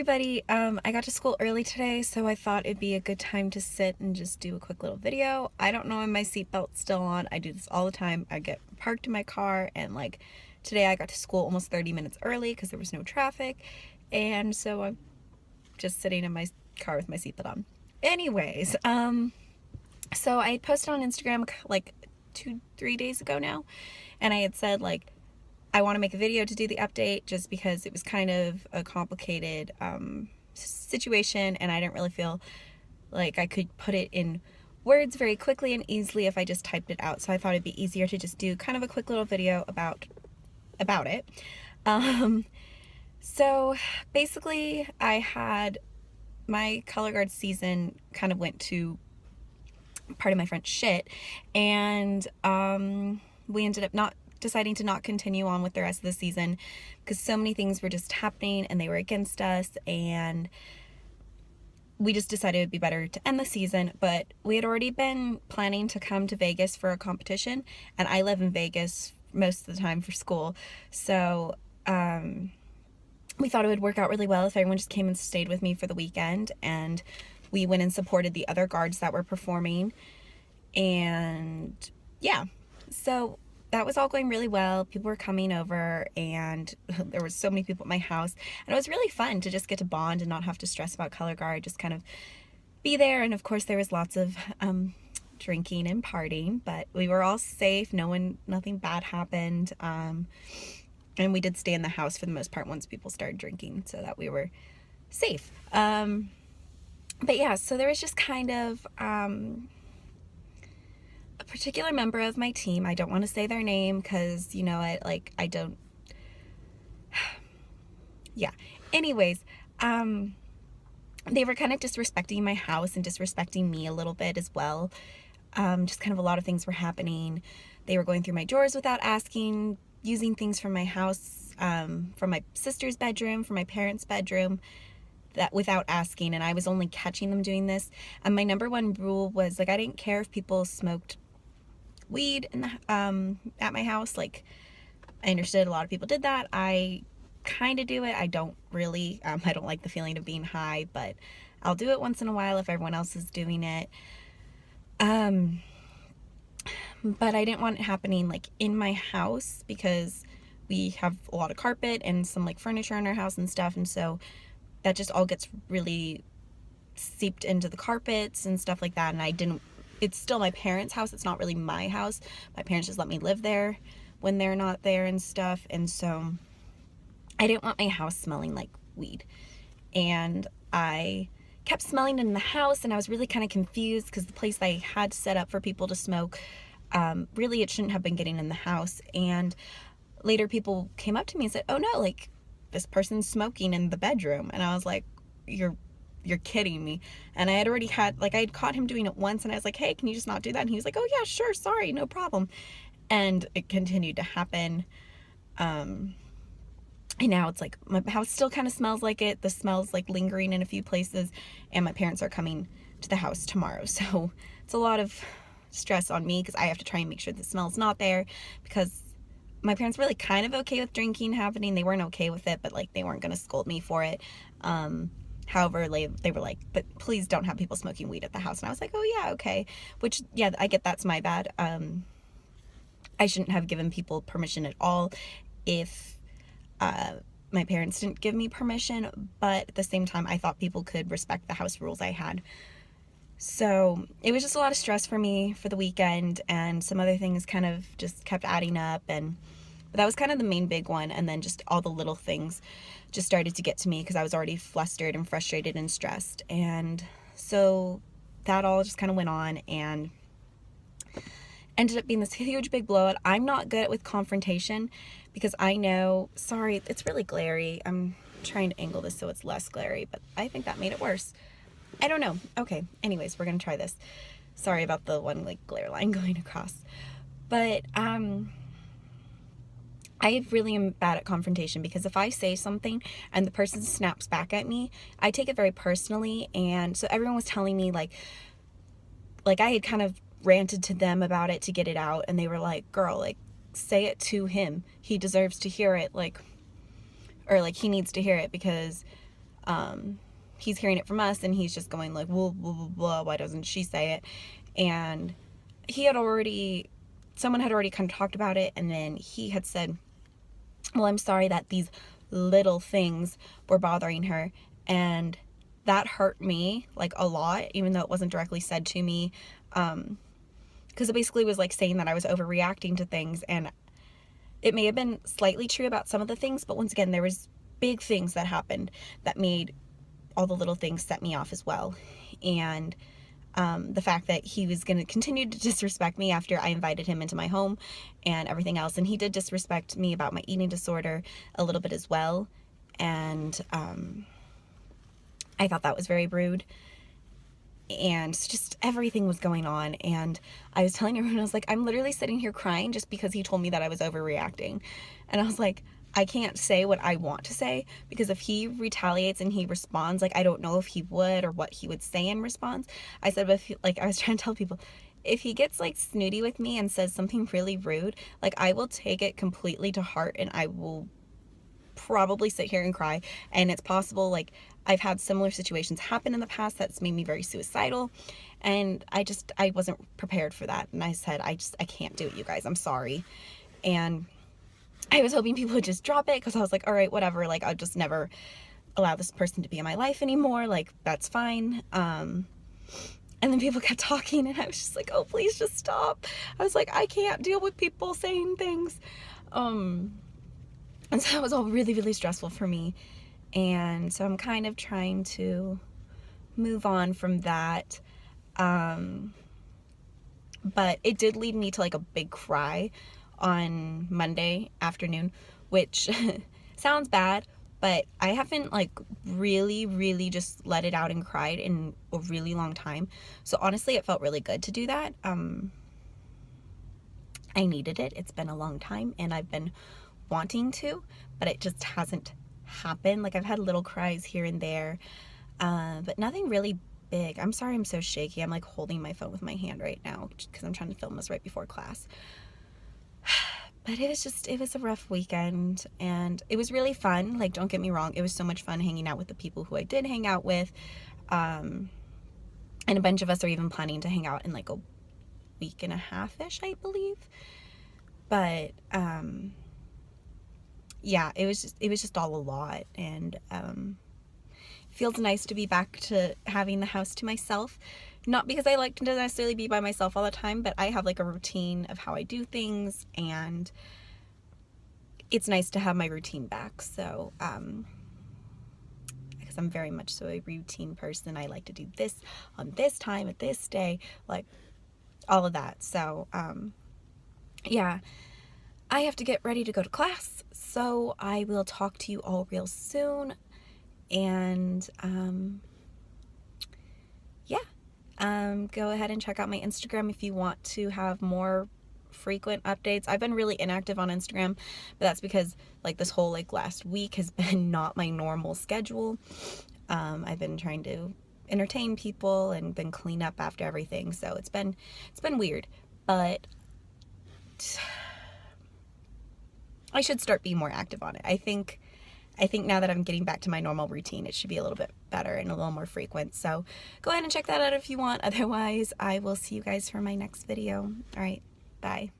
everybody. I got to school early today, so I thought it'd be a good time to sit and just do a quick little video. I don't know if my seatbelt's still on. I do this all the time. I get parked in my car, and like today I got to school almost 30 minutes early because there was no traffic, and so I'm just sitting in my car with my seatbelt on. Anyways, so I posted on Instagram like 2-3 days ago now, and I had said like I want to make a video to do the update just because it was kind of a complicated situation, and I didn't really feel like I could put it in words very quickly and easily if I just typed it out. So I thought it'd be easier to just do kind of a quick little video about it. So basically I had my color guard season kind of went to, pardon my French, shit, and we ended up deciding to not continue on with the rest of the season because so many things were just happening and they were against us, and we just decided it'd be better to end the season. But we had already been planning to come to Vegas for a competition, and I live in Vegas most of the time for school, so we thought it would work out really well if everyone just came and stayed with me for the weekend, and we went and supported the other guards that were performing. And yeah, so that was all going really well. People were coming over, and there were so many people at my house, and it was really fun to just get to bond and not have to stress about color guard, just kind of be there. And of course there was lots of drinking and partying, but we were all safe. Nothing bad happened, and we did stay in the house for the most part once people started drinking, so that we were safe. But yeah, so there was just kind of a particular member of my team. I don't want to say their name because, you know, I don't, yeah. Anyways, they were kind of disrespecting my house and disrespecting me a little bit as well. Just kind of a lot of things were happening. They were going through my drawers without asking, using things from my house, from my sister's bedroom, from my parents' bedroom, that without asking, and I was only catching them doing this. And my number one rule was, like, I didn't care if people smoked weed in the, at my house. Like, I understood a lot of people did that. I kind of do it. I don't really, I don't like the feeling of being high, but I'll do it once in a while if everyone else is doing it. But I didn't want it happening like in my house because we have a lot of carpet and some like furniture in our house and stuff, and so that just all gets really seeped into the carpets and stuff like that. And it's still my parents' house. It's not really my house. My parents just let me live there when they're not there and stuff. And so I didn't want my house smelling like weed. And I kept smelling in the house, and I was really kind of confused because the place I had set up for people to smoke, really it shouldn't have been getting in the house. And later people came up to me and said, oh no, like, this person's smoking in the bedroom. And I was like, you're kidding me. And I had already had, like, I had caught him doing it once, and I was like, hey, can you just not do that? And he was like, oh yeah, sure, sorry, no problem. And it continued to happen. And now it's like my house still kind of smells like it. The smell's like lingering in a few places, and my parents are coming to the house tomorrow. So it's a lot of stress on me because I have to try and make sure the smell's not there, because my parents were really kind of okay with drinking happening. They weren't okay with it, but like they weren't going to scold me for it. However, they were like, but please don't have people smoking weed at the house. And I was like, oh yeah, okay. Which, yeah, I get that's my bad. I shouldn't have given people permission at all if my parents didn't give me permission. But at the same time, I thought people could respect the house rules I had. So it was just a lot of stress for me for the weekend, and some other things kind of just kept adding up, but that was kind of the main big one. And then just all the little things just started to get to me because I was already flustered and frustrated and stressed. And so that all just kind of went on and ended up being this huge big blowout. I'm not good with confrontation because I know, sorry, it's really glary. I'm trying to angle this so it's less glary, but I think that made it worse. I don't know. Okay, anyways, we're gonna try this. Sorry about the one like glare line going across. But I really am bad at confrontation because if I say something and the person snaps back at me, I take it very personally. And so everyone was telling me like I had kind of ranted to them about it to get it out, and they were like, girl, like, say it to him. He deserves to hear it, like, or like he needs to hear it because He's hearing it from us, and he's just going like, blah, blah, blah, blah, why doesn't she say it? And someone had already kind of talked about it, and then he had said, well, I'm sorry that these little things were bothering her. And that hurt me like a lot, even though it wasn't directly said to me, because it basically was like saying that I was overreacting to things. And it may have been slightly true about some of the things, but once again, there was big things that happened that made all the little things set me off as well. And the fact that he was going to continue to disrespect me after I invited him into my home and everything else. And he did disrespect me about my eating disorder a little bit as well. And I thought that was very rude. And just everything was going on. And I was telling everyone, I was like, I'm literally sitting here crying just because he told me that I was overreacting. And I was like, I can't say what I want to say, because if he retaliates and he responds, like, I don't know if he would or what he would say in response. I said, but like, I was trying to tell people, if he gets like snooty with me and says something really rude, like, I will take it completely to heart, and I will probably sit here and cry. And it's possible, like, I've had similar situations happen in the past that's made me very suicidal, and I wasn't prepared for that. And I said, I can't do it, you guys, I'm sorry. And I was hoping people would just drop it, because I was like, all right, whatever, like, I'll just never allow this person to be in my life anymore, like, that's fine. And then people kept talking, and I was just like, oh, please just stop. I was like, I can't deal with people saying things. And so it was all really, really stressful for me. And so I'm kind of trying to move on from that. But it did lead me to like a big cry on Monday afternoon, which sounds bad, but I haven't like really just let it out and cried in a really long time. So honestly, it felt really good to do that. I needed it. It's been a long time, and I've been wanting to, but it just hasn't happened. Like, I've had little cries here and there, but nothing really big. I'm sorry I'm so shaky. I'm like holding my phone with my hand right now because I'm trying to film this right before class. But it was a rough weekend, and it was really fun. Like, don't get me wrong, it was so much fun hanging out with the people who I did hang out with. And a bunch of us are even planning to hang out in like a week and a half-ish, I believe. But yeah, it was just all a lot, and feels nice to be back to having the house to myself. Not because I like to necessarily be by myself all the time, but I have like a routine of how I do things, and it's nice to have my routine back. So because I'm very much so a routine person. I like to do this on this time at this day, like all of that. So yeah, I have to get ready to go to class, so I will talk to you all real soon. And yeah, go ahead and check out my Instagram if you want to have more frequent updates. I've been really inactive on Instagram, but that's because like this whole like last week has been not my normal schedule. I've been trying to entertain people and then clean up after everything, so it's been weird, but I should start being more active on it. I think now that I'm getting back to my normal routine, it should be a little bit better and a little more frequent. So go ahead and check that out if you want. Otherwise, I will see you guys for my next video. All right, bye.